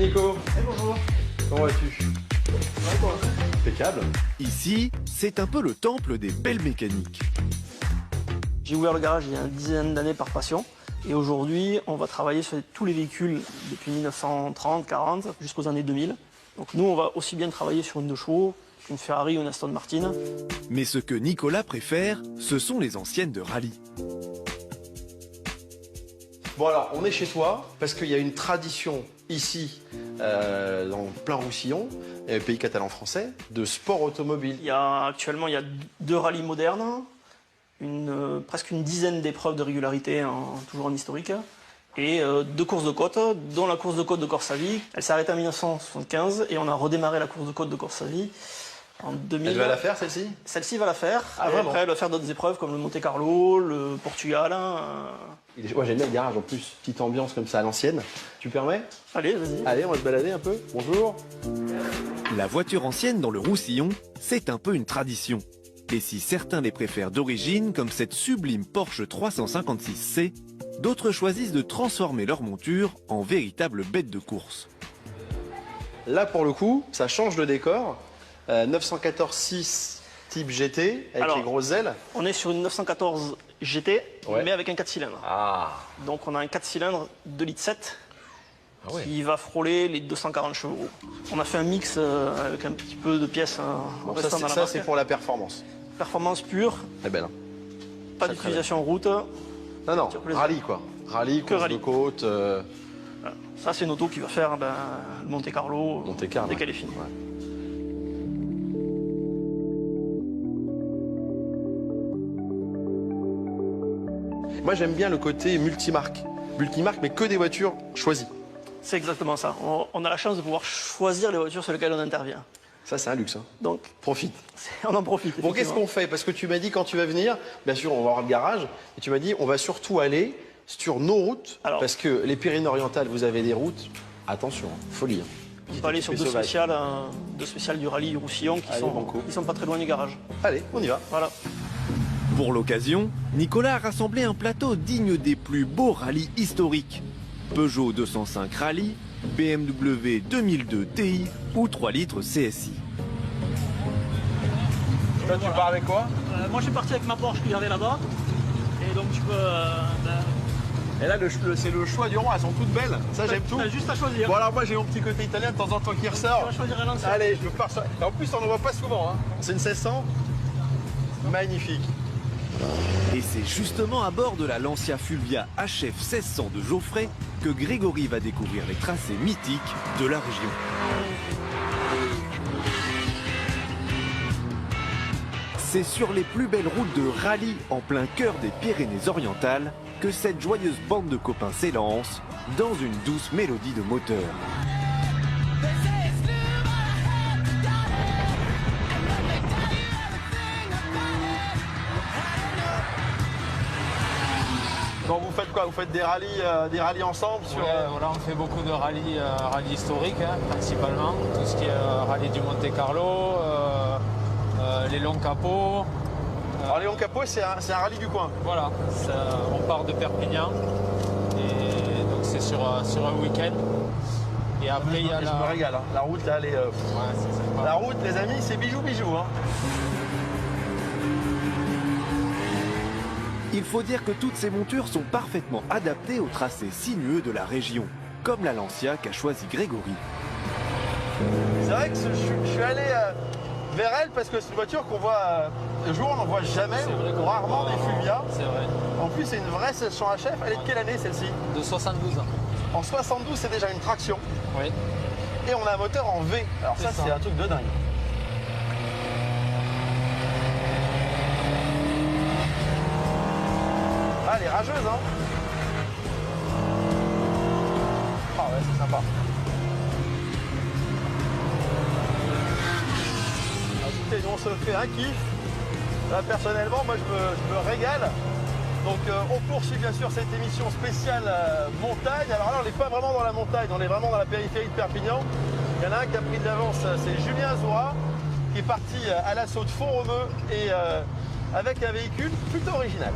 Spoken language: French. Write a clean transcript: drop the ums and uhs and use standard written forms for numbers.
Nico. Bonjour. Comment vas-tu? Impeccable. Ici, c'est un peu le temple des belles mécaniques. J'ai ouvert le garage il y a une dizaine d'années par passion. Et aujourd'hui, on va travailler sur tous les véhicules depuis 1930-40 jusqu'aux années 2000. Donc nous, on va aussi bien travailler sur une 2 chevaux qu'une Ferrari ou une Aston Martin. Mais ce que Nicolas préfère, ce sont les anciennes de rallye. Bon alors, on est chez toi parce qu'il y a une tradition ici, dans plein Roussillon, pays catalan-français, de sport automobile. Actuellement, il y a 2 rallyes modernes, presque une dizaine d'épreuves de régularité, toujours en historique, et 2 courses de côte, dont la course de côte de Corsavie. Elle s'est arrêtée en 1975 et on a redémarré la course de côte de Corsavie en 2000. Elle va la faire celle-ci? Celle-ci va la faire. Ah, et vraiment? après, elle va faire d'autres épreuves comme le Monte Carlo, le Portugal. Moi j'aime bien le garage en plus, petite ambiance comme ça à l'ancienne. Tu permets? Allez, vas-y. Allez, on va se balader un peu. Bonjour. La voiture ancienne dans le Roussillon, c'est un peu une tradition. Et si certains les préfèrent d'origine, comme cette sublime Porsche 356C, d'autres choisissent de transformer leur monture en véritable bête de course. Là pour le coup, ça change de décor. 914-6 type GT avec les grosses ailes. On est sur une 914 GT, Ouais. mais avec un 4 cylindres. Ah. Donc on a un 4 cylindres 2,7 litres Ah ouais. qui va frôler les 240 chevaux. On a fait un mix avec un petit peu de pièces Bon, restant dans la ça marque. c'est pour la performance. Performance pure, Elle est belle. Hein. pas Très, d'utilisation en route. Non, Sur plaisir. rallye quoi. Rallye, Que course rallye. de côte. Voilà. Ça c'est une auto qui va faire le Monte Carlo Monte Carlo, dès qu'elle est finie. ouais. Moi j'aime bien le côté multimarque. Multimarque mais que des voitures choisies. C'est exactement ça. On a la chance de pouvoir choisir les voitures sur lesquelles on intervient. Ça c'est un luxe. Hein. Donc Profite. on en profite. Bon, qu'est-ce effectivement. qu'on fait? Parce que tu m'as dit quand tu vas venir, bien sûr on va avoir le garage, et tu m'as dit on va surtout aller sur nos routes, Alors. parce que les Pyrénées-Orientales, vous avez des routes, attention, folie. Hein. On peut aller sur deux spéciales du rallye du Roussillon qui Allez, sont, banco. qui sont pas très loin du garage. Allez, on y va. Voilà. Pour l'occasion, Nicolas a rassemblé un plateau digne des plus beaux rallyes historiques. Peugeot 205 Rallye, BMW 2002 Ti ou 3 litres CSI. Toi, tu pars avec quoi? Moi, je suis parti avec ma Porsche qu'il y avait là-bas. Et donc, tu peux. Et là, c'est le choix du roi, elles sont toutes belles. Ça, j'aime tout. T'as juste à choisir. Bon, alors moi, j'ai mon petit côté italien de temps en temps qui Tu ressort. vas choisir un ancien. Allez, je pars sur... En plus, on ne voit pas souvent. Hein. C'est une 1600. Magnifique. Et c'est justement à bord de la Lancia Fulvia HF 1600 de Geoffrey que Grégory va découvrir les tracés mythiques de la région. C'est sur les plus belles routes de rallye en plein cœur des Pyrénées-Orientales que cette joyeuse bande de copains s'élance dans une douce mélodie de moteur. Donc vous faites quoi? Vous faites des rallyes ensemble sur... Voilà, on fait beaucoup de rallyes historiques, hein, principalement. Tout ce qui est rallye du Monte Carlo, les longs capots. Alors Léon Capot, c'est un rallye du coin. Voilà, on part de Perpignan. Et donc c'est sur un week-end. Et après, il y a Je me régale. Hein. La route, là, elle est... Ouais, c'est sympa. La route, les amis, c'est bijou. Hein. Il faut dire que toutes ces montures sont parfaitement adaptées aux tracés sinueux de la région, comme la Lancia qu'a choisi Grégory. C'est vrai que je suis allé vers elle parce que c'est une voiture qu'on voit le jour, on n'en voit jamais, ou rarement des Fulvia. C'est vrai. En plus, c'est une vraie 1600 HF. Elle est de quelle année celle-ci? De 72 ans. En 72, c'est déjà une traction. Oui. Et on a un moteur en V. Alors ça, C'est ça. c'est un truc de dingue. Ah, elle est rageuse, hein. Ah ouais, c'est sympa. Ah, écoutez, nous, on se fait un kiff. Là, personnellement, moi, je me régale. Donc, on poursuit bien sûr cette émission spéciale montagne. Alors là, on n'est pas vraiment dans la montagne, on est vraiment dans la périphérie de Perpignan. Il y en a un qui a pris de l'avance, c'est Julien Zoura, qui est parti à l'assaut de Font-Romeu et avec un véhicule plutôt original.